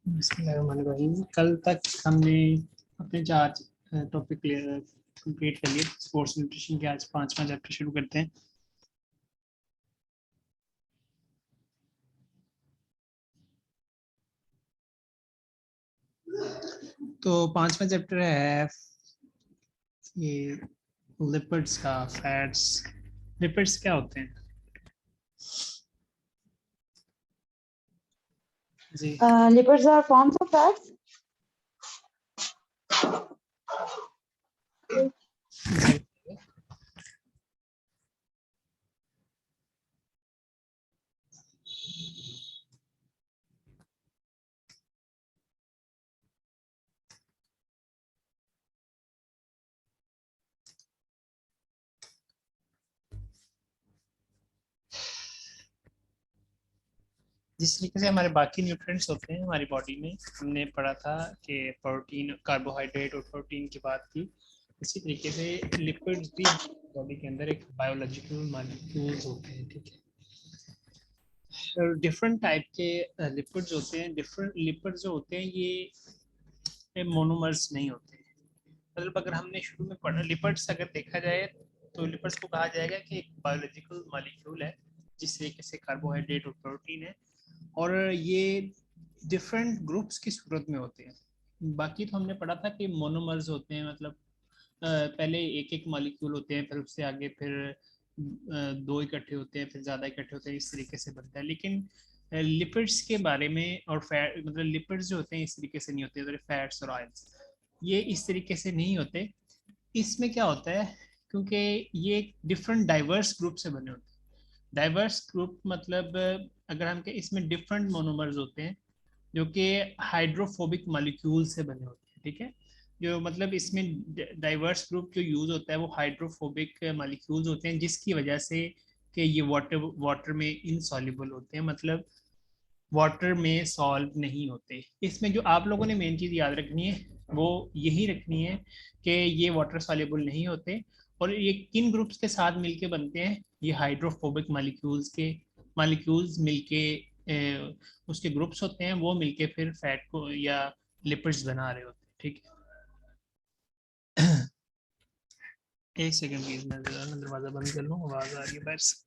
बिस्मिल्लाहिर्रहमानिर्रहीम। कल तक हमने अपने 4 टॉपिक कंप्लीट कर लिए स्पोर्ट्स न्यूट्रिशन के। आज 5वां चैप्टर शुरू करते हैं। तो 5वां चैप्टर है ये लिपिड्स का, फैट्स। लिपिड्स क्या होते हैं जी? Lipids are forms of fats. जिस तरीके से हमारे बाकी न्यूट्रिएंट्स होते हैं हमारी बॉडी में, हमने पढ़ा था कि प्रोटीन, कार्बोहाइड्रेट और प्रोटीन की बात की। इसी तरीके से लिपिड्स भी बॉडी के अंदर एक बायोलॉजिकल मॉलिक्यूल्स होते हैं, ठीक है। डिफरेंट टाइप के लिपिड्स होते हैं। डिफरेंट लिपिड्स जो होते हैं ये मोनोमर्स नहीं होते। मतलब अगर हमने शुरू में पढ़ा लिपिड्स, अगर देखा जाए तो लिपिड्स को कहा जाएगा कि एक बायोलॉजिकल मॉलिक्यूल है जिस तरीके से कार्बोहाइड्रेट और प्रोटीन है, और ये डिफरेंट ग्रुप्स की सूरत में होते हैं। बाकी तो हमने पढ़ा था कि मोनोमर्स होते हैं, मतलब पहले एक एक मॉलिक्यूल होते हैं, फिर उससे आगे फिर 2 इकट्ठे होते हैं, फिर ज़्यादा इकट्ठे होते हैं, इस तरीके से बनता है। लेकिन लिपिड्स के बारे में और फैट, मतलब लिपिड्स जो होते हैं इस तरीके से नहीं होते, जैसे फैट्स और ऑयल्स, ये इस तरीके से नहीं होते। इसमें क्या होता है, क्योंकि ये डिफरेंट डाइवर्स ग्रुप से बने होते हैं। डाइवर्स ग्रुप मतलब अगर हम इसमें डिफरेंट मोनोमर्स होते हैं जो कि हाइड्रोफोबिक मॉलिक्यूल से बने होते हैं, ठीक है। जो मतलब इसमें डाइवर्स ग्रुप जो यूज होता है वो हाइड्रोफोबिक मॉलिक्यूल्स होते हैं, जिसकी वजह से कि ये वाटर में इनसॉल्युबल होते हैं, मतलब वाटर में सॉल्व नहीं होते। इसमें जो आप लोगों ने मेन चीज़ याद रखनी है वो यही रखनी है कि ये वाटर सॉल्युबल नहीं होते। और ये किन ग्रुप्स के साथ मिलके बनते हैं? ये हाइड्रोफोबिक मॉलिक्यूल्स मिलके उसके ग्रुप्स होते हैं, वो मिलके फिर फैट को या लिपिड्स बना रहे होते हैं, ठीक है। एक सेकंड प्लीज, मैं जरा ना दरवाजा बंद कर लूँ, आवाज आ रही है बाहर से।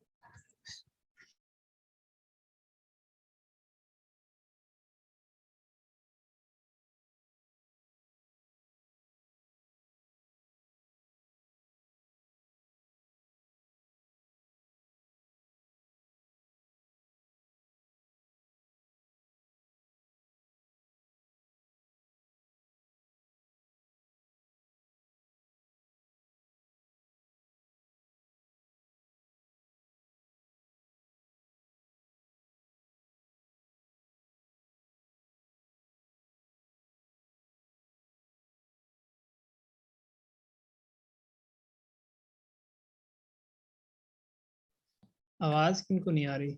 आवाज किनको नहीं आ रही?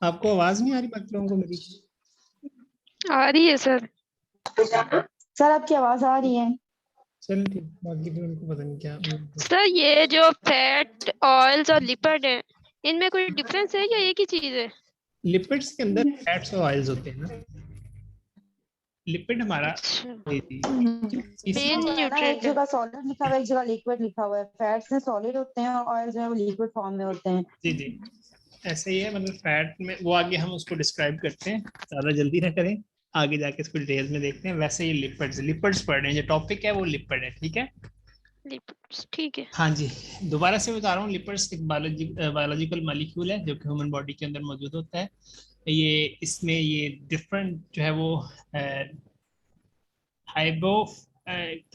आपको आवाज नहीं आ रही बाकी लोगों को मेरी? आ रही है सर। सर आपकी आवाज आ रही है। चल ठीक, बाकी फिर उनको पता नहीं क्या। सर ये जो फैट, ऑयल्स और लिपिड है, इनमें कोई डिफरेंस है या एक ही चीज है? लिपिड्स के अंदर फैट्स और ऑयल्स होते हैं ना। लिपिड हमारा अच्छा, इसमें मेन जो है ना, एक न्यूट्रिएंट है। जगह सॉलिड लिखा हुआ है, एक जगह लिक्विड लिखा हुआ है। फैट्स में सॉलिड होते हैं और ऑयल्स में वो लिक्विड फॉर्म में होते हैं। जी जी, ऐसे ही है। मतलब फैट में वो आगे हम उसको डिस्क्राइब करते हैं, ज़्यादा जल्दी ना करें, आगे जाके इसको डिटेल्स में देखते हैं। वैसे ये लिपिड्स लिपिड्स पढ़ रहे हैं, जो टॉपिक है वो लिपिड है, ठीक है। लिपिड्स ठीक है। हाँ जी, दोबारा से बता रहा हूँ, लिपिड्स एक बायोलॉजिकल मॉलिक्यूल है जो कि ह्यूमन बॉडी के अंदर मौजूद होता है। ये इसमें ये डिफरेंट जो है वो हाइबो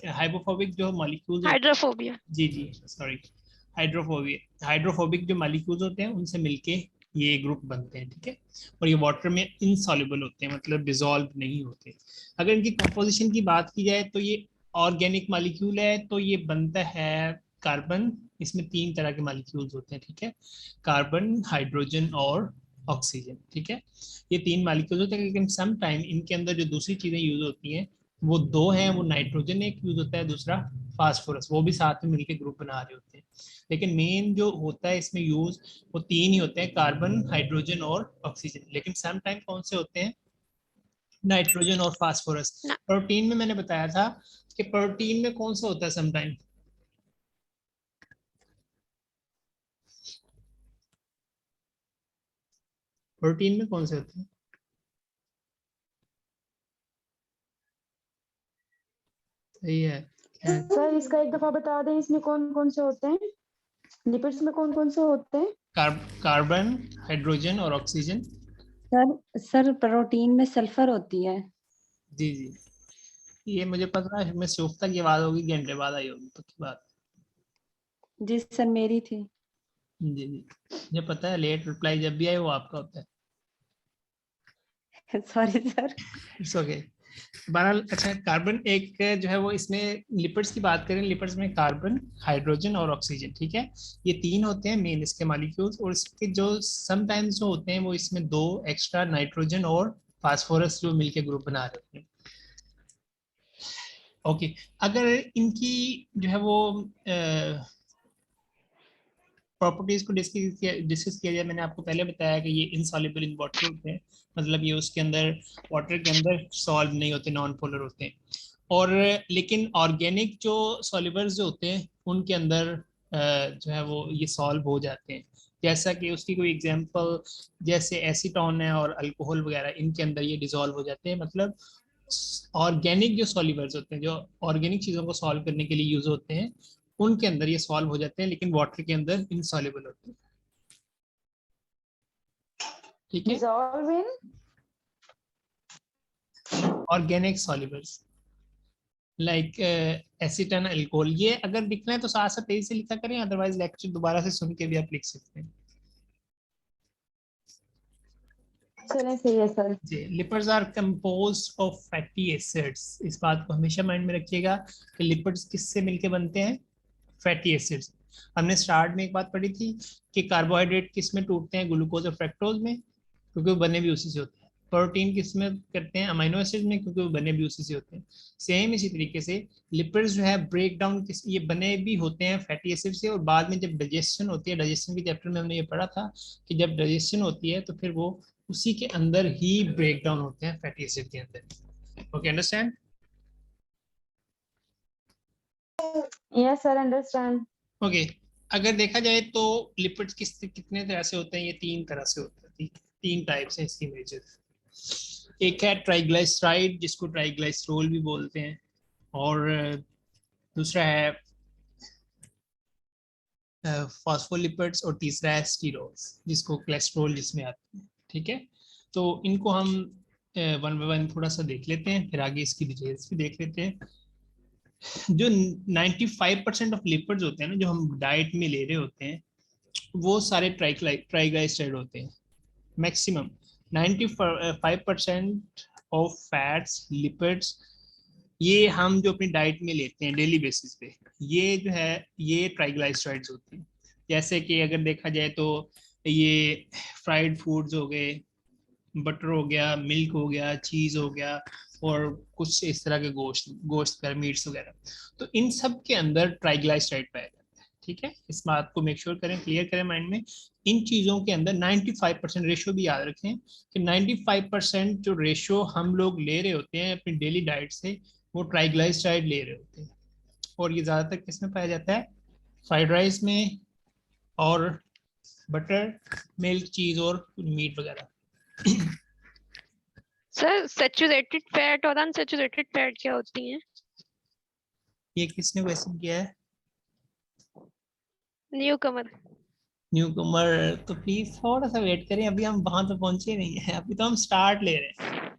हाइपोफोबिक जो मॉलिक्यूल्स होते हाइड्रोफोबिया। हैं, जी जी सॉरी, हाइड्रोफोबिक जो मॉलिक्यूल्स होते हैं उनसे मिलके ये ग्रुप बनते हैं, ठीक है। और ये वाटर में इनसॉल्युबल होते हैं, मतलब डिसॉल्व नहीं होते। अगर इनकी कंपोजिशन की बात की जाए तो ये ऑर्गेनिक मॉलिक्यूल है, तो ये बनता है कार्बन। इसमें 3 तरह के मॉलिक्यूल्स होते हैं, ठीक है। कार्बन, हाइड्रोजन और ऑक्सीजन, ठीक है। ये 3 मॉलिक्यूल्स होते हैं, लेकिन सम टाइम इनके अंदर जो दूसरी चीजें यूज होती हैं वो 2 हैं। वो नाइट्रोजन एक यूज होता है, दूसरा फास्फोरस, वो भी साथ में मिलके ग्रुप बना रहे होते हैं। लेकिन मेन जो होता है इसमें यूज, वो तीन ही होते हैं, कार्बन, हाइड्रोजन और ऑक्सीजन। लेकिन सम टाइम कौन से होते हैं, नाइट्रोजन और फास्फोरस। ना, प्रोटीन में मैंने बताया था कि प्रोटीन में कौन सा होता है सम टाइम, प्रोटीन में कौन से होते हैं, सही है क्या है? सर इसका एक दफा बता दें, इसमें कौन कौन से होते हैं, लिपिड्स में कौन कौन से होते हैं? कार्बन, हाइड्रोजन और ऑक्सीजन। सर प्रोटीन में सल्फर होती है। जी जी, ये मुझे पता है, मैं सोचता की आवाज होगी, घंटे बाद आई होगी पक्की बात। जी सर मेरी थी। जी जी, मुझे पता है, लेट रिप्लाई जब भी आए वो आपका होता है। Sorry sir. It's okay. बहरहाल अच्छा, कार्बन एक जो है वो, इसमें लिपिड्स की बात करें, लिपिड्स में कार्बन, हाइड्रोजन और ऑक्सीजन, ठीक है, ये तीन होते हैं मेन इसके मॉलिक्यूल्स। और इसके जो समटाइम्स जो होते हैं वो इसमें दो एक्स्ट्रा नाइट्रोजन और फास्फोरस जो मिलके ग्रुप बना रहे हैं। ओके, अगर इनकी जो है वो प्रॉपर्टीज को डिस्कस किया जाए, मैंने आपको पहले बताया कि ये इनसॉल्युबल इन वाटर होते हैं, मतलब ये उसके अंदर, वाटर के अंदर सॉल्व नहीं होते, नॉन पोलर होते हैं। और लेकिन ऑर्गेनिक जो सॉल्युबल्स जो होते हैं उनके अंदर जो है वो ये सॉल्व हो जाते हैं। जैसा कि उसकी कोई एग्जांपल, जैसे एसीटोन है और अल्कोहल वगैरह, इनके अंदर ये डिसॉल्व हो जाते हैं। मतलब ऑर्गेनिक जो सॉल्युबल्स होते हैं, जो ऑर्गेनिक चीजों को सॉल्व करने के लिए यूज होते हैं, उनके अंदर ये सॉल्व हो जाते हैं, लेकिन वाटर के अंदर इनसॉल्युबल होते हैं। ठीक है, dissolve in organic solubles like acetone, alcohol. ये अगर लिखना है तो साथ साथ तेजी से लिखा करें, अदरवाइज लेक्चर दोबारा से सुन के भी आप लिख सकते हैं। चलें, सही है सर। जी, lipids are composed of fatty acids. इस बात को हमेशा माइंड में रखिएगा कि लिपिड्स किससे मिलके बनते हैं, फैटी एसिड्स। हमने स्टार्ट में एक बात पढ़ी थी कि कार्बोहाइड्रेट किस में टूटते हैं, ग्लूकोज और फ्रक्टोज में, क्योंकि वो बने भी उसी से होते हैं। प्रोटीन किस में करते हैं, अमीनो एसिड में, क्योंकि वो बने भी उसी से होते हैं। सेम इसी तरीके से लिपिड्स जो है ब्रेक डाउन किस, ये बने भी होते हैं फैटी एसिड से, और बाद में जब डाइजेशन होती है, डाइजेशन के चैप्टर में हमने ये पढ़ा था कि जब डाइजेशन होती है तो फिर वो उसी के अंदर ही ब्रेक डाउन होते हैं, फैटी एसिड के अंदर। Okay, understand? Yes sir, understand. Okay, अगर देखा जाए तो लिपिड्स कितने तरह से होते हैं, ये तीन तरह से होते हैं, तीन टाइप्स हैं इसकी मेजर। एक है ट्राइग्लिसराइड, जिसको ट्राइग्लिसरोल भी बोलते हैं, और दूसरा है फॉस्फोलिपिड्स, और तीसरा है स्टीरोल्स, जिसको कोलेस्ट्रॉल जिसमें आते हैं। ठीक है, तो इनको हम वन बाय वन थोड़ा सा देख लेते हैं, फिर आगे इसकी डिटेल्स भी देख लेते हैं। जो 95% ऑफ लिपिड्स होते हैं ना, जो हम डाइट में ले रहे होते हैं, वो सारे ट्राइग्लिसराइड होते हैं। मैक्सिमम 95% ऑफ फैट्स, लिपिड्स, ये हम जो अपनी डाइट में लेते हैं डेली बेसिस पे, ये जो है ये ट्राइग्लिसराइड्स होते हैं। जैसे कि अगर देखा जाए तो ये फ्राइड फूड्स हो गए, बटर हो गया, मिल्क हो गया, चीज हो गया, और कुछ इस तरह के गोश्त वगैरह, मीट्स वगैरह, तो इन सब के अंदर ट्राइग्लिसराइड पाया जाता है। ठीक है, इस बात को मेक श्योर करें, क्लियर करें माइंड में। इन चीजों के अंदर 95% रेशियो भी याद रखें कि 95% जो रेशियो हम लोग ले रहे होते हैं अपनी डेली डाइट से, वो ट्राइग्लिसराइड ले रहे होते हैं। और ये ज्यादातर किस में पाया जाता है, फ्राइड राइस में, और बटर, मिल्क, चीज और मीट वगैरह। सर सैचुरेटेड फैट और अनसैचुरेटेड फैट क्या होती हैं? ये किसने क्वेश्चन किया है? न्यू कमर। न्यू कमर, तो प्लीज थोड़ा सा वेट करें, अभी हम वहां तो पहुंचे नहीं है, अभी तो हम स्टार्ट ले रहे हैं।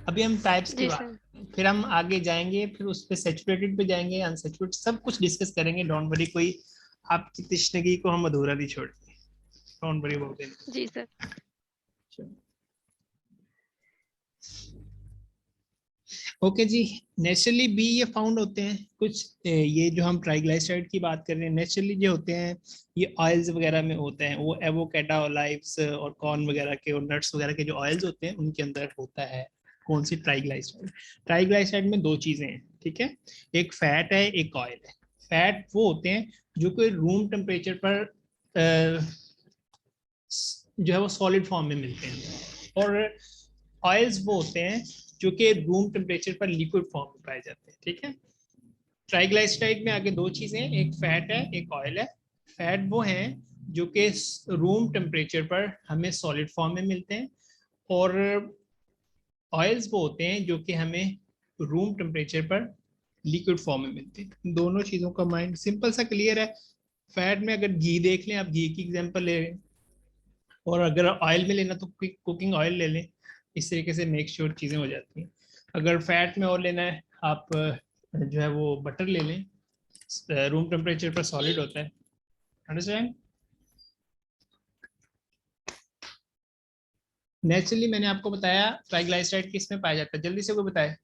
अभी हम टाइप्स की जी बात, सर। फिर हम आगे जाएंगे, फिर उस पे सैचुरेटेड पे जाएंगे, अनसैचुरेटेड, सब कुछ डिस्कस करेंगे। डोंट वरी, कोई आपकी तशनगी को हम अधूरा नहीं छोड़ेंगे। Don't worry about it. जी सर। ओके जी, नेचुरली भी ये फाउंड होते हैं कुछ, ये जो हम ट्राइग्लिसराइड की बात कर रहे हैं, नेचुरली जो होते हैं ये ऑयल्स वगैरह में होते हैं, वो एवोकाडो, ऑलिव्स और कॉर्न वगैरह के और नट्स वगैरह के जो ऑयल्स होते हैं उनके अंदर होता है। कौन सी? ट्राइग्लाइसराइड। ट्राइग्लाइसराइड में दो चीजें हैं, ठीक है, एक फैट है, एक ऑयल है। फैट वो होते हैं जो कि रूम टेम्परेचर पर जो है वो सॉलिड फॉर्म में मिलते हैं, और ऑयल्स वो होते हैं जो कि रूम टेम्परेचर पर लिक्विड फॉर्म में पाए जाते हैं, ठीक है। ट्राइग्लाइसराइड में आगे दो चीजें, एक फैट है, एक ऑयल है। फैट वो हैं जो कि रूम टेम्परेचर पर हमें सॉलिड फॉर्म में मिलते हैं, और ऑयल्स वो होते हैं जो कि हमें रूम टेम्परेचर पर लिक्विड फॉर्म में मिलते हैं। दोनों चीज़ों का माइंड सिंपल सा क्लियर है। फैट में अगर घी देख लें, आप घी की एग्जांपल ले लें, और अगर ऑयल में लेना तो कुकिंग ऑयल ले लें। इस तरीके से मेक श्योर चीज़ें हो जाती हैं। अगर फैट में और लेना है, आप जो है वो बटर ले लें, रूम टेम्परेचर पर सॉलिड होता है। अंडरस्टैंड? नेचुरली मैंने आपको बताया ट्राइग्लाइसराइड किस में पाया जाता है, जल्दी से कोई बताए।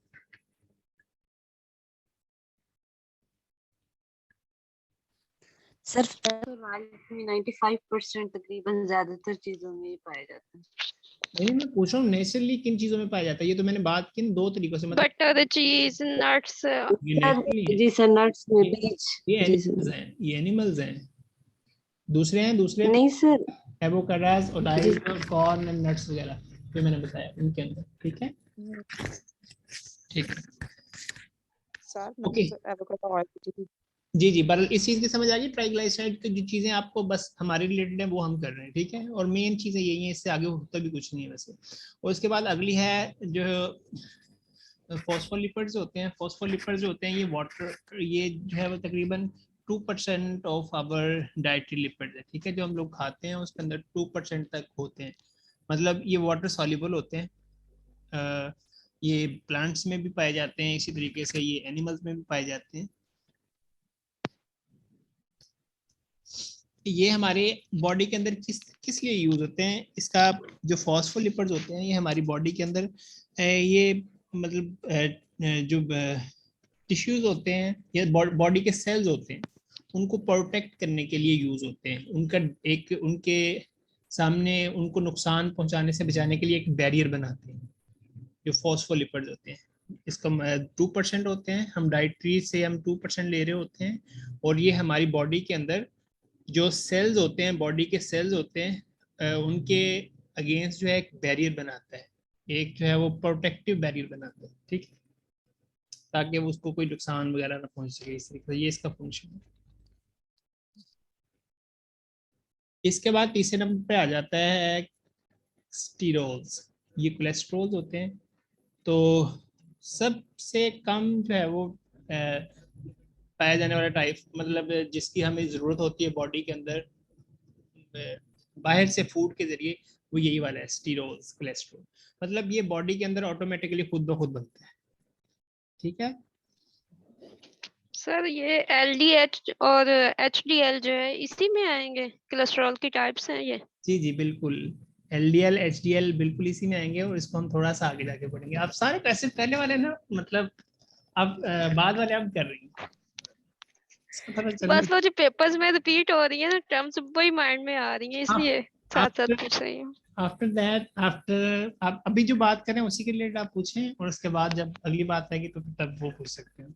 सर फैट और ऑयल में 95% तकरीबन ज्यादातर चीजों में ही पाया जाता है। नहीं, मैं पूछ रहा हूँ नेचुरली किन चीजों में पाया जाता है। ये तो मैंने बात की दो तरीकों से, मतलब बटर, चीज, नट्स। ये नेचुरली है, जी सर, नट्स में ये बीज। ये जी एनिमल्स सर। हैं, ये एनिमल्स हैं। दूसरे हैं, दूसरे नहीं सर। एवोकाडोस और जी डाइस, कॉर्न एंड नट्स वगैरह जो मैंने बताया उनके अंदर, ठीक है। ठीक है, सर ओके। मैंने एवोकाडो ऑयल जी जी, पर इस चीज की समझ आ गई। ट्राइग्लाइसराइड की जो चीजें आपको बस हमारे रिलेटेड है वो हम कर रहे हैं, ठीक है, और मेन चीजें यही है, इससे आगे होता भी कुछ नहीं है वैसे। और उसके बाद अगली है जो फॉस्फोलिपिड्स होते हैं। फॉस्फोलिपिड्स जो होते हैं ये वाटर, ये जो है वो तकरीबन 2% ऑफ आवर डाइटरी लिपिड है, ठीक है, जो हम लोग खाते हैं उसके अंदर 2% तक होते हैं। मतलब ये वाटर सॉल्युबल होते हैं। ये प्लांट्स में भी पाए जाते हैं, इसी तरीके से ये एनिमल्स में भी पाए जाते हैं। ये हमारे बॉडी के अंदर किस किस लिए यूज होते हैं? इसका जो फॉस्फोलिपिड्स होते हैं ये हमारी बॉडी के अंदर ये मतलब जो टिश्यूज होते हैं या बॉडी के सेल्स होते हैं उनको प्रोटेक्ट करने के लिए यूज होते हैं। उनका एक उनके सामने उनको नुकसान पहुंचाने से बचाने के लिए एक बैरियर बनाते हैं जो फॉस्फोलिपिड्स होते हैं। इसका 2% होते हैं, हम डाइटरी से हम 2% ले रहे होते हैं, और ये हमारी बॉडी के अंदर जो सेल्स होते हैं, बॉडी के सेल्स होते हैं, उनके अगेंस्ट जो है एक बैरियर बनाता है, एक जो है वो प्रोटेक्टिव बैरियर बनाता है, ठीक है, ताकि वो उसको कोई नुकसान वगैरह ना पहुंच सके। इस तरीके से ये इसका फंक्शन है। इसके बाद तीसरे नंबर पे आ जाता है स्टीरोल्स। ये कोलेस्ट्रॉल होते हैं। तो सबसे कम जो है वो पाया जाने वाला टाइप, मतलब जिसकी हमें ज़रूरत होती है बॉडी के अंदर बाहर से फूड के जरिए, वो यही वाला है, स्टीरोल्स, कोलेस्ट्रॉल। मतलब ये बॉडी के अंदर ऑटोमेटिकली खुद ब खुद बनता है, ठीक है। सर ये एलडीएच और एचडीएल जो है इसी में आएंगे, कोलेस्ट्रॉल की टाइप्स हैं ये। जी जी बिल्कुल, एलडीएल एचडीएल बिल्कुल इसी में आएंगे, और इसको हम थोड़ा सा आगे जाके पढ़ेंगे। आप सारे पैसे पहले वाले ना, मतलब आप बाद वाले आप कर रही हैं, बस वो जो पेपर्स में रिपीट हो रही है ना टर्म्स, वही माइंड में आ रही है, हाँ, इसलिए साथ साथ पूछ रही हूँ। आफ्टर दैट, आफ्टर आप अभी जो बात करें उसी के रिलेटेड आप पूछें, और उसके बाद जब अगली बात आएगी तो तब वो पूछ सकते हैं,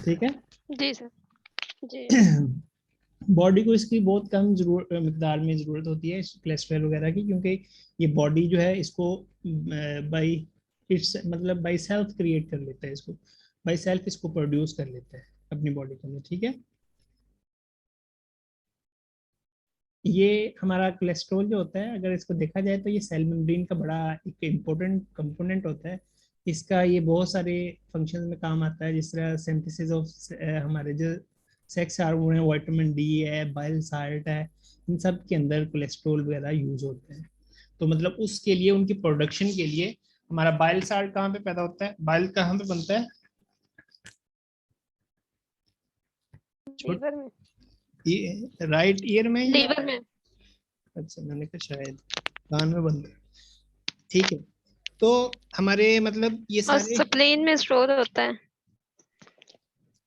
ठीक है। जी सर। जी। बॉडी को इसकी बहुत कम मिकदार में ज़रूरत होती है कोलेस्ट्रॉल वगैरह की, क्योंकि ये बॉडी जो है इसको बाई इट्स मतलब बाई सेल्फ क्रिएट कर लेता है, इसको बाई सेल्फ इसको प्रोड्यूस कर लेता है अपनी बॉडी के अंदर, ठीक है। ये हमारा कोलेस्ट्रॉल जो होता है, अगर इसको देखा जाए तो ये सेल मेम्ब्रेन का बड़ा एक इम्पोर्टेंट कंपोनेंट होता है। इसका ये बहुत सारे फंक्शन में काम आता है, जिस तरह सिंथेसिस ऑफ हमारे जो सेक्स हार्मोन है, विटामिन डी है, बाइल साल्ट है, इन सब के अंदर कोलेस्ट्रॉल वगैरह यूज होते हैं। तो मतलब उसके लिए, उनकी प्रोडक्शन के लिए हमारा बाइल साल्ट कहाँ पे पैदा होता है? बाइल कहाँ पे बनता है? लीवर में। ये राइट ईयर में या लीवर में। अच्छा, मैंने कहा शायद कान में बनता है, ठीक है। तो हमारे मतलब ये और सारे स्प्लीन में स्टोर होता है।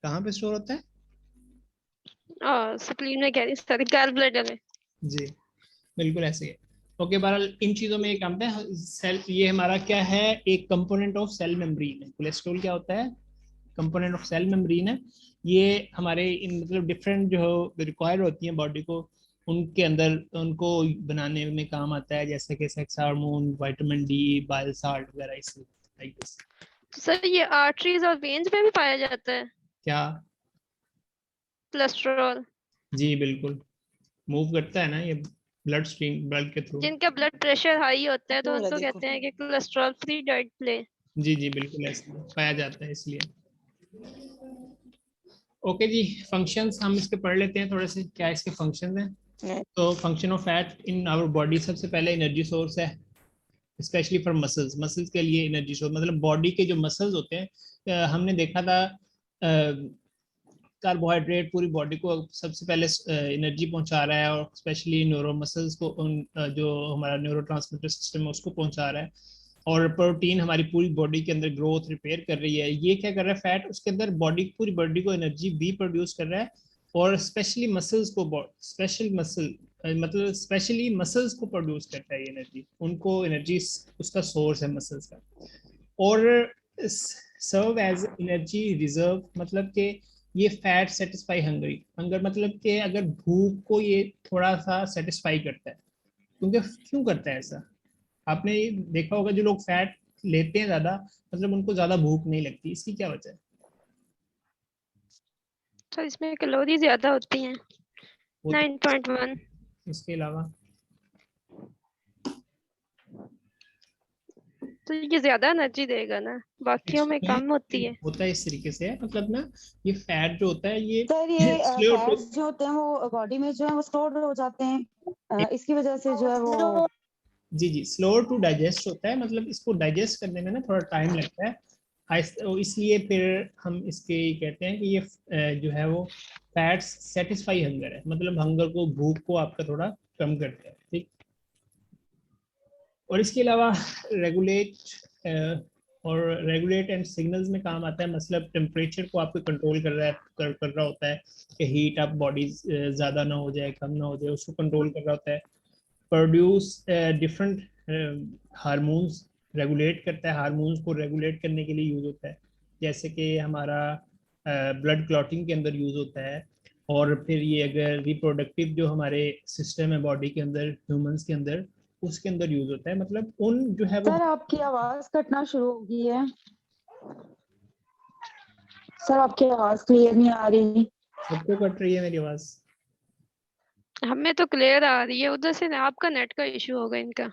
कहाँ पे स्टोर होता है? और स्प्लीन में कह रही, सॉरी, गॉल ब्लैडर में। जी बिल्कुल ऐसे ही है। ओके, बहरहाल इन चीजों में एक काम है सेल, ये हमारा क्या है, एक कंपोनेंट ऑफ सेल मेम्ब्रेन है। कोलेस्ट्रॉल क्या होता है, कंपोनेंट ऑफ सेल मेम्ब्रेन है। ये हमारे इन मतलब डिफरेंट जो रिक्वायर्ड होती हैं बॉडी को, उनके अंदर उनको बनाने में काम आता है, जैसे कि sex hormone, vitamin D, bile salt वगैरह, इस लाइक दिस। सर ये आर्टरीज और वेन्स में भी पाया जाता है क्या? कोलेस्ट्रॉल? जी बिल्कुल, मूव करता है ना ये ब्लड स्ट्रीम, ब्लड के थ्रू। जिनका ब्लड प्रेशर हाई होता है तो हो रहा उनको देखो। कहते हैं कि कोलेस्ट्रॉल फ्री डाइट ले। जी जी बिल्कुल, ऐसे पाया जाता है इसलिए। ओके जी, फंक्शंस हम इसके पढ़ लेते हैं थोड़े से, क्या इसके फंक्शंस हैं। नहीं, तो function of fat in our body, सबसे पहले एनर्जी सोर्स है, स्पेशली फॉर मसल्स। मसल्स के लिए एनर्जी सोर्स, मतलब बॉडी के जो मसल्स होते हैं, हमने देखा था कार्बोहाइड्रेट पूरी बॉडी को सबसे पहले एनर्जी पहुंचा रहा है, और स्पेशली न्यूरो मसल्स को जो हमारा न्यूरोट्रांसमीटर सिस्टम है उसको पहुंचा रहा है। और प्रोटीन हमारी पूरी बॉडी के अंदर ग्रोथ रिपेयर कर रही है। ये क्या कर रहा है, फैट उसके अंदर बॉडी, पूरी बॉडी को एनर्जी भी प्रोड्यूस कर रहा है, और स्पेशली मसल्स को, स्पेशल मसल मतलब स्पेशली मसल्स को प्रोड्यूस करता है ये एनर्जी, उनको एनर्जी उसका सोर्स है मसल्स का। और सर्व एज एनर्जी रिजर्व, मतलब कि ये फैट सेटिस्फाई हंगरी, हंगर मतलब कि अगर भूख को ये थोड़ा सा सेटिस्फाई करता है। क्योंकि क्यों करता है ऐसा, आपने ये देखा होगा जो लोग फैट लेते हैं ज्यादा, मतलब उनको ज्यादा भूख नहीं लगती, इसकी क्या वजह है? तो इसमें कैलोरी ज्यादा होती हैं, वो 9.1। इसके अलावा तो ये ज्यादा एनर्जी देगा ना, बाकियों में कम होती है। होता है इस तरीके से, मतलब ना ये फैट जो होता है ये सर ये स्लो टू, फैट्स जो होते हैं वो बॉडी में जो है वो स्टोर हो जाते हैं, इसकी वजह से जो है वो जी जी स्लो टू डाइजेस्ट होता है, मतलब इसको डाइजेस्ट करने में ना थोड़ा टाइम लगता है, इसलिए फिर हम इसके ये कहते हैं कि ये जो है वो फैट्स सेटिस्फाई हंगर है, मतलब हंगर को, भूख को आपका थोड़ा कम करता है, ठीक। और इसके अलावा रेगुलेट और रेगुलेट एंड सिग्नल्स में काम आता है, मतलब टेम्परेचर को आपको कंट्रोल कर रहा है, कर रहा होता है कि हीट आप बॉडी ज़्यादा ना हो जाए, कम ना हो जाए, उसको कंट्रोल कर रहा होता है। प्रोड्यूस डिफरेंट हार्मोन्स, रेगुलेट करता है, हार्मोन्स को रेगुलेट करने के लिए यूज होता है, जैसे कि हमारा ब्लड क्लॉटिंग के अंदर यूज होता है। और फिर ये अगर रिप्रोडक्टिव जो हमारे सिस्टम है बॉडी के अंदर, ह्यूमंस के अंदर, उसके अंदर यूज होता है, मतलब उन जो है वो। सर आपकी आवाज कटना शुरू हो गई है। सर आपकी आवाज क्लियर नहीं आ रही। सबको कट रही है मेरी आवाज? हमें तो क्लियर आ रही है, उधर से आपका नेट का इशू होगा इनका।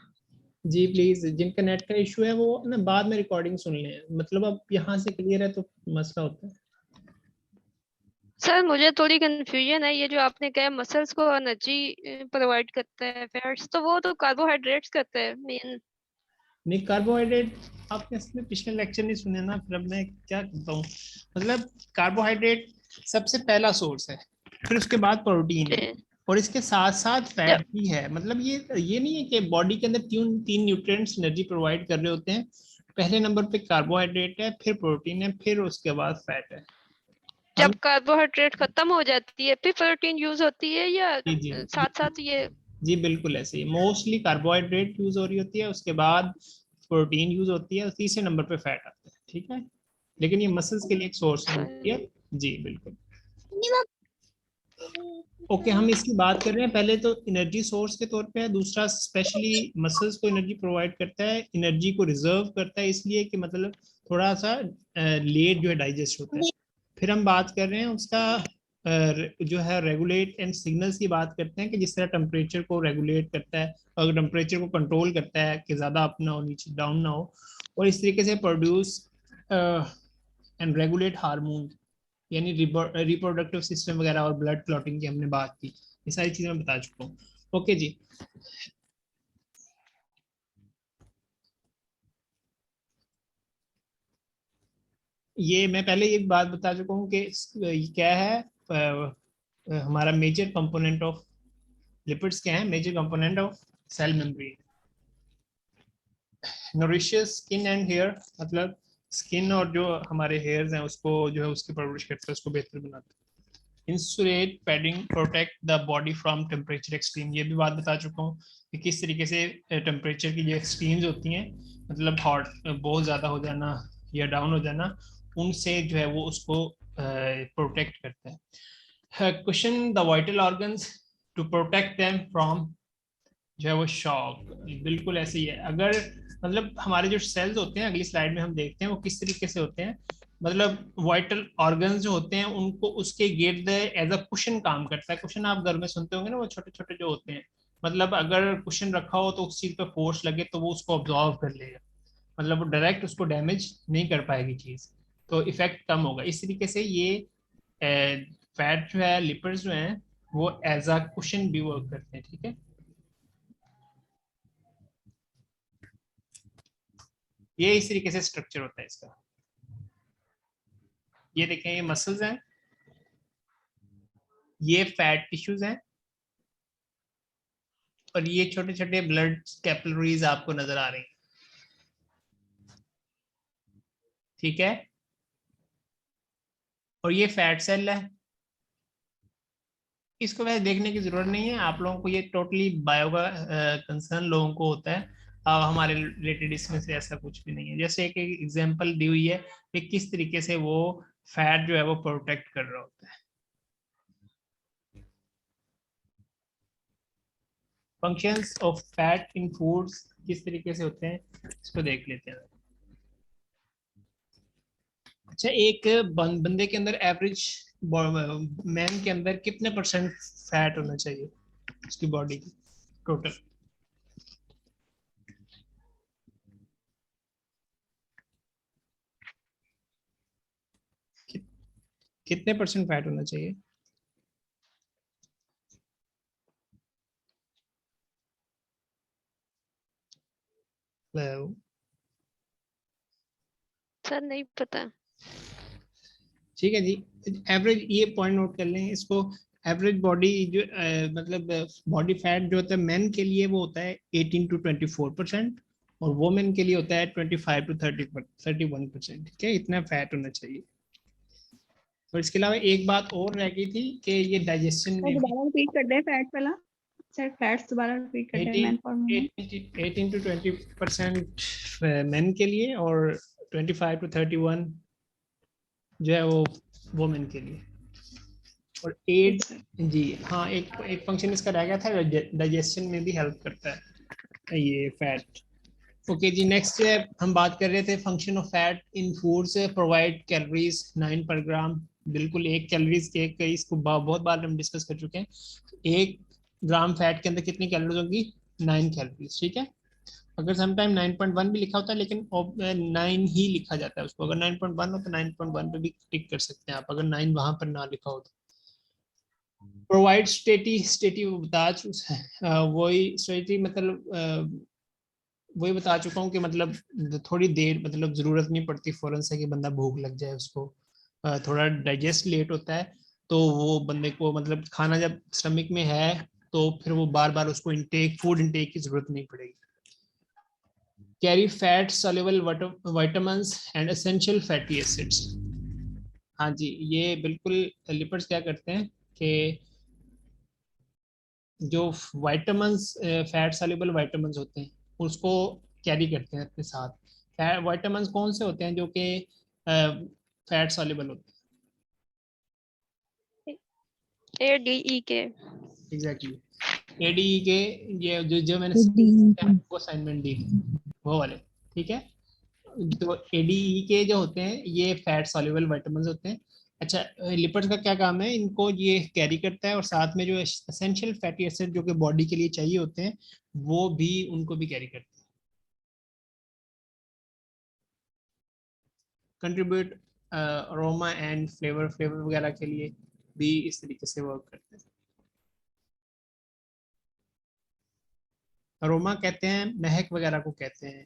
जी प्लीज, जिनका नेट का इशू है वो ना बाद में रिकॉर्डिंग सुन लें, मतलब अब यहाँ से क्लियर है तो मसला होता है। सर मुझे थोड़ी कंफ्यूजन है, ये जो आपने कहा मसल्स को एनर्जी प्रोवाइड करता है फैट्स, तो वो तो कार्बोहाइड्रेट्स करता है मेन। नहीं, कार्बोहाइड्रेट आपने इसमें पिछले लेक्चर नहीं सुने ना, फिर अब मैं क्या करता हूँ, मतलब कार्बोहाइड्रेट सबसे पहला सोर्स है, फिर उसके बाद प्रोटीन है, और इसके साथ साथ फैट भी है। मतलब ये नहीं है कि बॉडी के अंदर तीन न्यूट्रिएंट्स एनर्जी प्रोवाइड कर रहे होते हैं, पहले नंबर पे कार्बोहाइड्रेट है, फिर प्रोटीन है, फिर उसके बाद फैट है। हम जब कार्बोहाइड्रेट खत्म हो जाती है फिर प्रोटीन यूज होती है, या जी जी साथ साथ ये? जी बिल्कुल ऐसे ही, मोस्टली कार्बोहाइड्रेट यूज हो रही होती है, उसके बाद प्रोटीन यूज होती है, और तीसरे नंबर पे फैट आता है, ठीक है। लेकिन ये मसल्स के लिए एक सोर्स होती है। जी बिल्कुल। ओके, हम इसकी बात कर रहे हैं, पहले तो एनर्जी सोर्स के तौर पे है, दूसरा स्पेशली मसल्स को एनर्जी प्रोवाइड करता है, एनर्जी को रिजर्व करता है, इसलिए कि मतलब थोड़ा सा लेट जो है डाइजेस्ट होता है। फिर हम बात कर रहे हैं उसका जो है रेगुलेट एंड सिग्नल्स की बात करते हैं, कि जिस तरह टेम्परेचर को रेगुलेट करता है, और टेम्परेचर को कंट्रोल करता है कि ज़्यादा अप ना हो, नीचे डाउन ना हो, और इस तरीके से प्रोड्यूस एंड रेगुलेट हार्मोन, यानी रिप्रोडक्टिव सिस्टम वगैरह, और ब्लड क्लॉटिंग की हमने बात की, ये सारी चीजें मैं बता चुका हूँ। ओके जी, ये मैं पहले एक बात बता चुका हूँ कि ये क्या है, हमारा मेजर कंपोनेंट ऑफ लिपिड्स क्या है, major component of cell membrane. Nourishes skin and hair, मतलब स्किन और जो हमारे हेयर्स हैं उसको जो है उसकी परवरिश करता है, उसको बेहतर बनाता है। Insulate padding protect the body from temperature extreme, ये भी बात बता चुका हूँ कि किस तरीके से टेम्परेचर की जो एक्सट्रीम्स होती हैं, मतलब हॉट बहुत ज़्यादा हो जाना या डाउन हो जाना, उनसे जो है वो उसको प्रोटेक्ट करता है। Question the vital organs to protect them from जो है वो शॉक, बिल्कुल ऐसे ही है। अगर मतलब हमारे जो सेल्स होते हैं, अगली स्लाइड में हम देखते हैं वो किस तरीके से होते हैं, मतलब वाइटल ऑर्गन्स जो होते हैं उनको उसके गिर्द एज अ कुशन काम करता है। कुशन आप घर में सुनते होंगे ना, वो छोटे छोटे जो होते हैं, मतलब अगर कुशन रखा हो तो उस चीज पे फोर्स लगे तो वो उसको ऑब्जॉर्व कर लेगा, मतलब वो डायरेक्ट उसको डैमेज नहीं कर पाएगी चीज, तो इफेक्ट कम होगा। इस तरीके से ये फैट जो है, लिपिड्स जो हैं, वो एज अ कुशन भी वर्क करते हैं। ठीक है, ये इस तरीके से स्ट्रक्चर होता है इसका। ये देखें, ये मसल्स हैं, ये फैट टिश्यूज हैं, और ये छोटे छोटे ब्लड कैपिलरीज आपको नजर आ रही हैं। ठीक है, और ये फैट सेल है। इसको वैसे देखने की जरूरत नहीं है आप लोगों को, ये टोटली बायो का कंसर्न लोगों को होता है। हमारे रिलेटेड इसमें से ऐसा कुछ भी नहीं है। जैसे एक एग्जांपल दी हुई है कि किस तरीके से वो फैट जो है वो प्रोटेक्ट कर रहा होता है। Functions of fat in foods किस तरीके से होते हैं, इसको देख लेते हैं। अच्छा, एक बंदे के अंदर एवरेज मैन के अंदर कितने परसेंट फैट होना चाहिए उसकी बॉडी की टोटल? कितने परसेंट फैट होना चाहिए? सर नहीं पता। ठीक है जी, एवरेज ये पॉइंट नोट कर लें इसको। एवरेज बॉडी जो मतलब बॉडी फैट जो होता है मेन के लिए वो होता है 18 to 24%, और वोमेन के लिए होता है 25 to 31%। ठीक है, इतना फैट होना चाहिए। और इसके अलावा एक बात और रह गई थी कि ये डाइजेशन में भी दोबारा रिपीट कर दे फैट वाला सर, फैट्स दोबारा रिपीट कर दे। मैन फॉर्मूला 18 to 20% मेन के लिए, और 25 to 31 जो है वो वोमेन के लिए। और 8 जी हाँ, एक फंक्शन इसका रह गया था, डाइजेशन में भी हेल्प करता है ये फैट। ओके जी, नेक्स्ट हम बात कर रहे थे function of fat in foods, provide calories 9 पर ग्राम। बिल्कुल, एक कैलोरीज के इसको बहुत बार हम डिस्कस कर चुके हैं। 1 ग्राम फैट के अंदर कितनी कैलोरीज होगी? 9 कैलोरीज। ठीक है, अगर समटाइम 9.1 भी लिखा होता है, लेकिन 9 ही लिखा जाता है उसको। अगर 9.1 हो तो 9.1 पे भी टिक कर सकते हैं आप, अगर 9 वहां पर ना लिखा हो तो। प्रोवाइड स्टेटी बता वही स्टेटी मतलब वही बता चुका हूँ कि मतलब थोड़ी देर, मतलब जरूरत नहीं पड़ती फौरन से कि बंदा भूख लग जाए उसको, थोड़ा डाइजेस्ट लेट होता है, तो वो बंदे को मतलब खाना जब स्टमक में है तो फिर वो बार बार उसको फूड इंटेक की जरूरत नहीं पड़ेगी। Carry fat soluble vitamins and essential fatty acids. हाँ जी, ये बिल्कुल लिपिड्स क्या करते हैं कि जो विटामिन्स, फैट सॉल्युबल विटामिन्स होते हैं उसको कैरी करते हैं अपने साथ। विटामिन्स कौन से होते हैं जो कि फैट सॉल्युबल होते हैं? ADE के। एग्जैक्टली, एडीई के। ये जो मैंने आपको असाइनमेंट दी थी वो वाले। ठीक है, तो एडीई के जो होते हैं ये फैट सॉल्युबल विटामिन्स होते हैं। अच्छा, लिपिड्स का क्या काम है? इनको ये कैरी करता है, और साथ में जो एसेंशियल फैटी एसिड जो कि बॉडी के लिए चाहिए होते हैं वो भी उनको भी कैरी करते हैं। कंट्रीब्यूट अरोमा एंड फ्लेवर वगैरह के लिए भी इस तरीके से वर्क करते हैं। अरोमा कहते हैं, महक वगैरह को कहते हैं।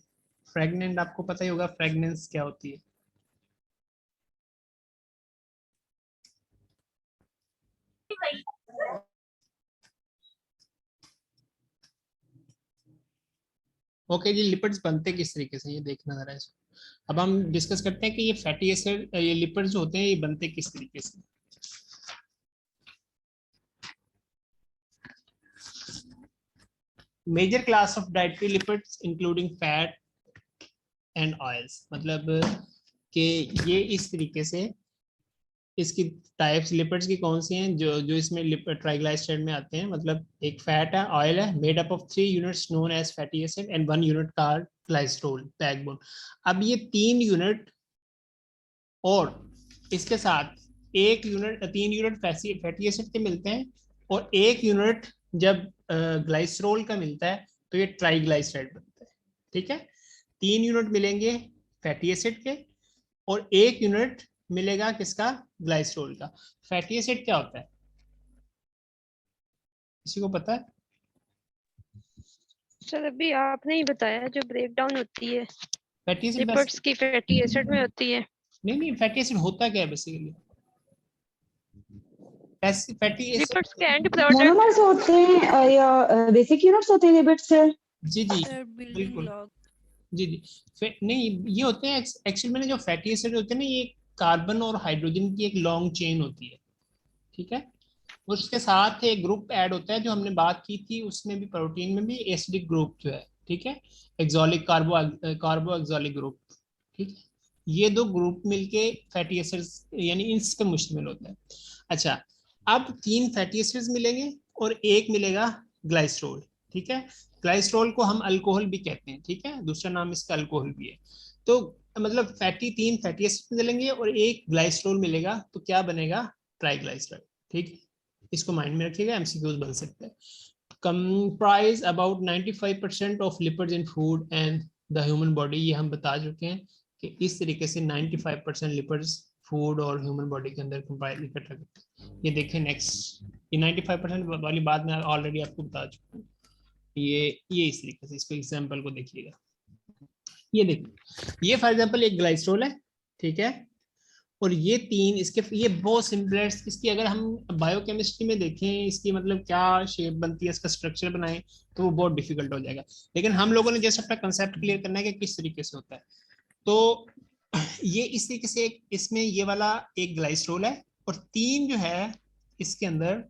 फ्रेगनेंट आपको पता ही होगा, फ्रेगनेंस क्या होती है। ओके जी, लिपिड्स बनते किस तरीके से ये देखना जरा इसको। अब हम डिस्कस करते हैं कि ये फैटी एसिड, ये लिपिड्स होते हैं, ये बनते किस तरीके से। Major class of dietary lipids including fat and oils, मतलब कि ये इस तरीके से इसकी टाइप्स लिपिड्स की कौन सी हैं जो जो इसमें ट्राइग्लाइसराइड में आते हैं। मतलब एक फैट है, ऑयल है, made up of 3 units known as fatty acid and 1 unit called glycerol backbone. अब ये 3 यूनिट और इसके साथ 3 यूनिट फैटी एसिड के मिलते हैं और 1 यूनिट जब ग्लाइसरोल का मिलता है तो ये ट्राइग्लाइसराइड बनता है। ठीक है, 3 यूनिट मिलेंगे फैटी एसिड के और 1 यूनिट मिलेगा किसका, ग्लाइसरोल का। फैटी एसिड क्या होता है, किसी को पता है? सर अभी आपने ही बताया, जो ब्रेक डाउन होती है फैटी एसिड लिपिड्स की फैटी एसिड में होती है। नहीं, फैटी एसिड होता क्या है बेसिकली? फैटी एसिड लिपिड्स के एंड प्रोडक्ट मोनोमर्स होते हैं या बेसिक यूनिट्स होते हैं लिपिड्स से। जी बिल्कुल जी। नहीं, ये होते हैं एक्चुअली में जो फैटी एसिड होते हैं ना, ये कार्बन और हाइड्रोजन की एक लॉन्ग चेन होती है। ठीक है, उसके साथ एक ग्रुप ऐड होता है जो हमने बात की थी, उसमें भी प्रोटीन में भी एसिडिक ग्रुप जो है, ठीक है, एक्सोलिक कार्बो एक्सोलिक ग्रुप। ठीक है, ये 2 ग्रुप मिलके फैटी एसिड्स यानी इस पे मुश्तमिल होता है। अच्छा, अब 3 फैटी एसिड्स मिलेंगे और 1 मिलेगा ग्लाइसरोल। ठीक है, ग्लाइसरोल को हम अल्कोहल भी कहते हैं। ठीक है, दूसरा नाम इसका अल्कोहल भी है। तो मतलब 3 फैटी एसिड मिलेंगे और 1 ग्लाइसरोल मिलेगा, तो क्या बनेगा, ट्राइग्लाइसराइड। ठीक है, इसको माइंड में रखिएगा, एमसीक्यूज बन सकते हैं। Comprise about 95% of lipids in food and the human body, ये हम बता चुके हैं कि इस तरीके से 95% लिपिड्स फूड और ह्यूमन बॉडी के अंदर कंप्राइज इकट्ठा करते हैं। ये देखें नेक्स्ट, ये 95% वाली बात मैं ऑलरेडी आपको बता चुका हूँ। ये इस तरीके से, इसको एग्जाम्पल को देखिएगा। ये देखिए, ये फॉर एग्जाम्पल एक ग्लाइसरोल है। ठीक है, और ये 3 इसके, ये बहुत सिंपलेस्ट, इसकी अगर हम बायोकेमिस्ट्री में देखें इसकी मतलब क्या शेप बनती है, इसका स्ट्रक्चर बनाएं, तो वो बहुत डिफिकल्ट हो जाएगा। लेकिन हम लोगों ने जैसे अपना कंसेप्ट क्लियर करना है कि किस तरीके से होता है, तो ये इस तरीके से इसमें ये वाला एक ग्लाइसरोल है और 3 जो है इसके अंदर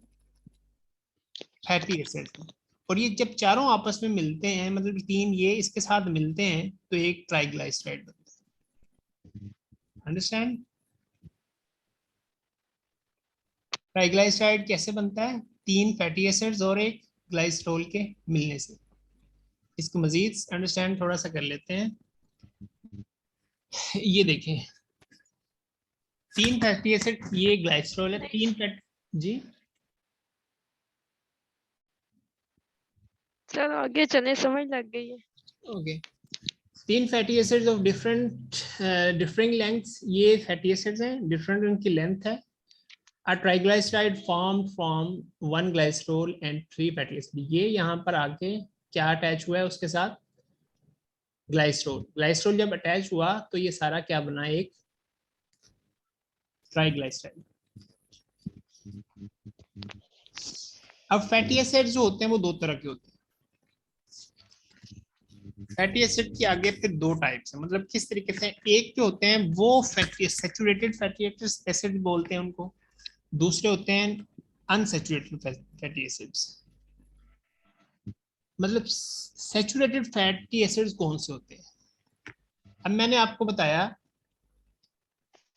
फैटी एसिड है, और ये जब चारों आपस में मिलते हैं, मतलब 3 ये इसके साथ मिलते हैं तो एक ट्राइग्लाइसराइड बनता है। अंडरस्टैंड? ट्राइग्लाइसराइड कैसे बनता है, 3 फैटी एसिड्स और एक ग्लाइसरोल के मिलने से। इसको मजीद अंडरस्टैंड थोड़ा सा कर लेते हैं। ये देखें, 3 फैटी एसिड, ये ग्लाइसरोल है, 3 फैट, जी सर आगे चले, समझ लग गई है। Okay. 3 fatty acids of differing lengths, ये फैटी एसिड्स हैं, डिफरेंट उनकी लेंथ है। A triglyceride formed from 1 glycerol and 3 fatty acid, ये यहाँ पर आके क्या अटैच हुआ है उसके साथ, ग्लाइसरोल। ग्लाइसरोल जब अटैच हुआ तो ये सारा क्या बना, एक ट्राइग्लाइसराइड। अब फैटी एसिड जो होते हैं वो 2 तरह के होते हैं। फैटी एसिड की आगे फिर 2 टाइप्स हैं, मतलब किस तरीके से, एक जो होते हैं वो फैटी सैचुरेटेड फैटी एसिड बोलते हैं उनको, दूसरे होते हैं अनसैचुरेटेड फैटी एसिड्स। मतलब सैचुरेटेड फैटी एसिड्स कौन से होते हैं? अब मैंने आपको बताया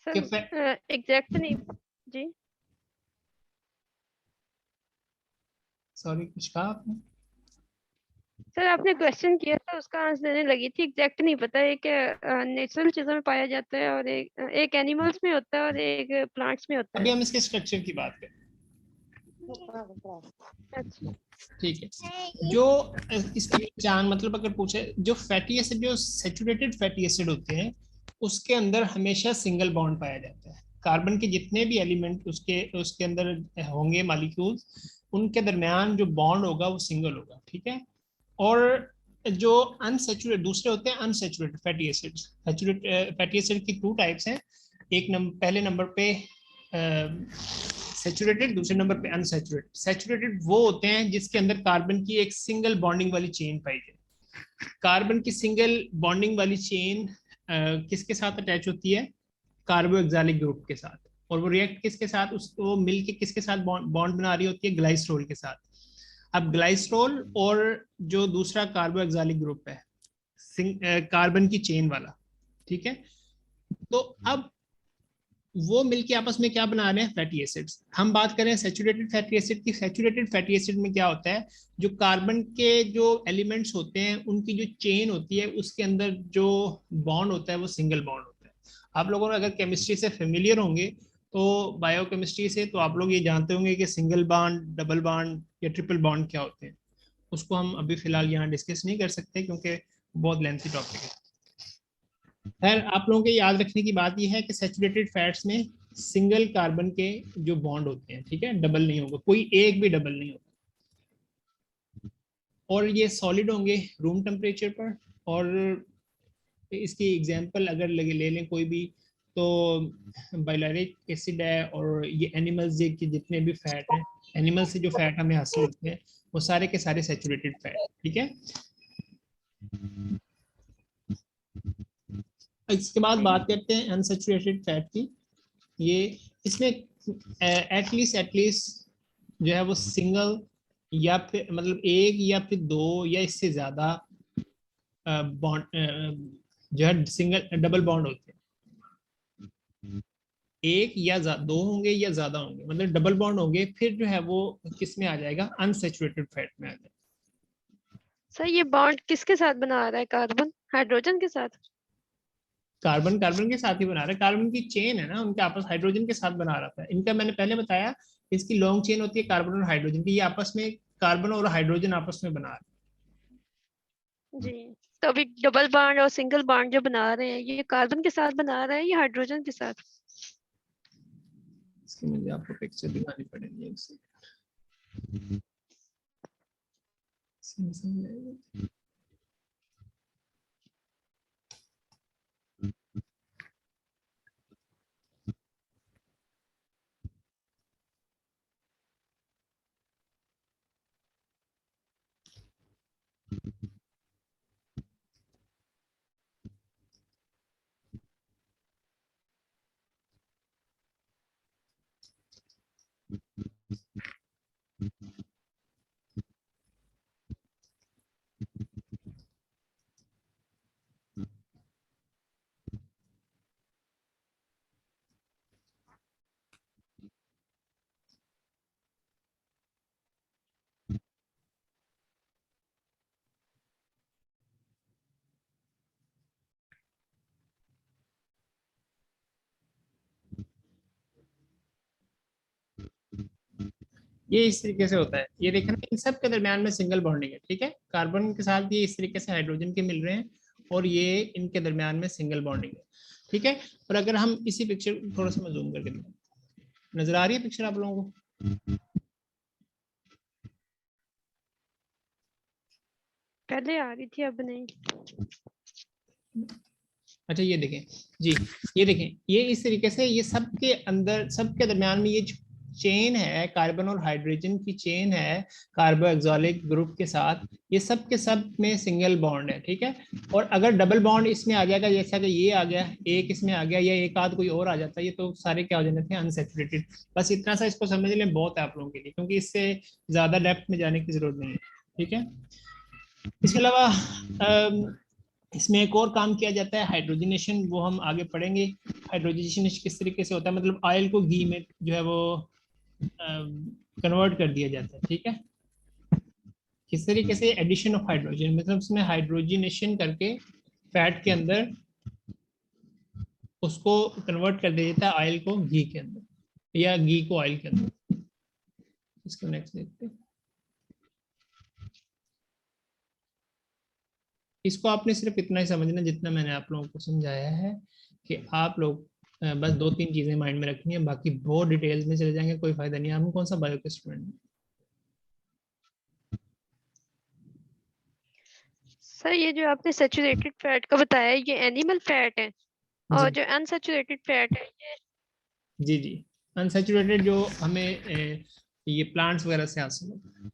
सर कि एग्जैक्ट नहीं जी, सॉरी कुछ कहा आपने? सर आपने क्वेश्चन किया था, उसका आंसर देने लगी थी। एग्जैक्ट नहीं पता, एक नेचुरल चीजों में पाया जाता है और एक एनिमल्स में होता है और एक प्लांट्स में होता अभी है। हम इसके स्ट्रक्चर की बात करें। अच्छा, ठीक है, जो इसकी पहचान, मतलब अगर पूछे, जो फैटी एसिड, जो सैचुरेटेड फैटी एसिड होते हैं उसके अंदर हमेशा सिंगल बॉन्ड पाया जाता है। कार्बन के जितने भी एलिमेंट उसके अंदर होंगे मॉलिक्यूल्स, उनके दरमियान जो बॉन्ड होगा वो सिंगल होगा। ठीक है, और जो अनसैचुरेटेड दूसरे होते हैं unsaturated fatty acids. Fatty acid की 2 टाइप्स हैं, पहले नंबर पे सैचुरेटेड, दूसरे नंबर पे अनसैचुरेटेड। सैचुरेटेड वो होते हैं जिसके अंदर कार्बन की एक सिंगल बॉन्डिंग वाली चेन पाई जाए। कार्बन की सिंगल बॉन्डिंग वाली चेन किसके साथ अटैच होती है, कार्बोक्सिलिक ग्रुप के साथ, और वो रिएक्ट किसके साथ, उसको मिलके किसके साथ बॉन्ड बना रही होती है, ग्लाइसरोल के साथ। अब ग्लाइसरॉल और जो दूसरा कार्बोक्सिलिक ग्रुप है कार्बन की चेन वाला, ठीक है, तो अब वो मिलके आपस में क्या बना रहे हैं, फैटी एसिड्स। हम बात करें सैचुरेटेड फैटी एसिड की, सैचुरेटेड फैटी एसिड में क्या होता है, जो कार्बन के जो एलिमेंट्स होते हैं उनकी जो चेन होती है उसके अंदर जो बॉन्ड होता है वो सिंगल बॉन्ड होता है। आप लोगों ने अगर केमिस्ट्री से फेमिलियर होंगे तो बायोकेमिस्ट्री से, तो आप लोग ये जानते होंगे कि सिंगल बॉन्ड, डबल बॉन्ड या ट्रिपल बॉन्ड क्या होते हैं। उसको हम अभी फिलहाल यहाँ डिस्कस नहीं कर सकते क्योंकि बहुत लेंथी टॉपिक है। खैर, आप लोगों के याद रखने की बात यह है कि सैचुरेटेड फैट्स में सिंगल कार्बन के जो बॉन्ड होते हैं, ठीक है, डबल नहीं होगा, कोई एक भी डबल नहीं होगा, और ये सॉलिड होंगे रूम टेम्परेचर पर। और इसकी एग्जांपल अगर ले लें कोई भी, तो बाइलरिक एसिड है, और ये एनिमल्स के जितने भी फैट हैं, एनिमल से जो फैट हमें हासिल होते हैं वो सारे के सारे सैचुरेटेड फैट, ठीक है। इसके बाद बात करते हैं अनसैचुरेटेड फैट की। ये इसमें एटलीस्ट जो है वो सिंगल या फिर मतलब एक या फिर दो या इससे ज्यादा बॉन्ड जो है सिंगल डबल बॉन्ड होते हैं। एक या दो होंगे या ज्यादा होंगे, मतलब डबल बॉन्ड होंगे, फिर जो है वो किस में आ जाएगा, अनसैचुरेटेड फैट में आ जाएगा। सर ये बॉन्ड किसके साथ बना रहा है, कार्बन हाइड्रोजन के साथ? कार्बन कार्बन के साथ ही बना रहा है, कार्बन की चेन है ना उनके आपस, हाइड्रोजन के साथ बना रहा था। इनका मैंने पहले बताया, इसकी लॉन्ग चेन होती है कार्बन और हाइड्रोजन की, ये आपस में कार्बन और हाइड्रोजन आपस में बना रहे हैं। जी, तो अभी डबल बॉन्ड और सिंगल बॉन्ड जो बना रहे हैं ये कार्बन के साथ बना रहा है या हाइड्रोजन के साथ? इसकी मुझे आपको पिक्चर दिखानी पड़ेगी इससे। ये इस तरीके से होता है, ये देखना, इन सब के दरमियान में सिंगल बॉन्डिंग है, ठीक है। कार्बन के साथ ये इस तरीके से हाइड्रोजन के मिल रहे हैं और ये इनके दरमियान में सिंगल बॉन्डिंग है, ठीक है। और अगर हम इसी पिक्चर थोड़ा सा मैं जूम करके दिखाऊं, नजर आ रही है पिक्चर आप लोगों को? पहले आ रही थी, अब नहीं। अच्छा, ये देखें जी, ये देखें, ये इस तरीके से ये सबके अंदर, सबके दरमियान में ये चेन है, कार्बन और हाइड्रोजन की चेन है कार्बोक्सिलिक ग्रुप के साथ, ये सब के सब में सिंगल बॉन्ड है, ठीक है। और अगर डबल बॉन्ड इसमें आ जाएगा, जैसा कि ये आ गया, एक इसमें आ गया, या एक आध कोई और आ जाता है, ये तो सारे क्या हो जाते थे, अनसैचुरेटेड। बस इतना सा इसको समझ लें बहुत है आप लोगों के लिए, क्योंकि इससे ज्यादा डेप्थ में जाने की जरूरत नहीं है, ठीक है। इसके अलावा इसमें एक और काम किया जाता है हाइड्रोजनेशन, वो हम आगे पढ़ेंगे। हाइड्रोजनेशन किस तरीके से होता है, मतलब ऑयल को घी में जो है वो कन्वर्ट कर दिया जाता है, ठीक है। किस तरीके से, एडिशन ऑफ हाइड्रोजन, मतलब उसमें हाइड्रोजनेशन करके फैट के अंदर उसको कन्वर्ट कर दिया जाता है, ऑयल को घी के अंदर या घी को ऑयल के अंदर। इसको नेक्स्ट देखते हैं। इसको आपने सिर्फ इतना ही समझना जितना मैंने आप लोगों को समझाया है, कि आप लोग बस दो तीन चीजें माइंड में रखनी है, बाकी बहुत डिटेल्स में चले जाएंगे, कोई फायदा नहीं है। हम कौन सा बायो के स्टूडेंट? सर ये जो आपने सैचुरेटेड फैट का बताया ये एनिमल फैट है, और जो अनसैचुरेटेड फैट है ये? जी जी, अनसैचुरेटेड जो हमें ये प्लांट्स वगैरह से हासिल होता है।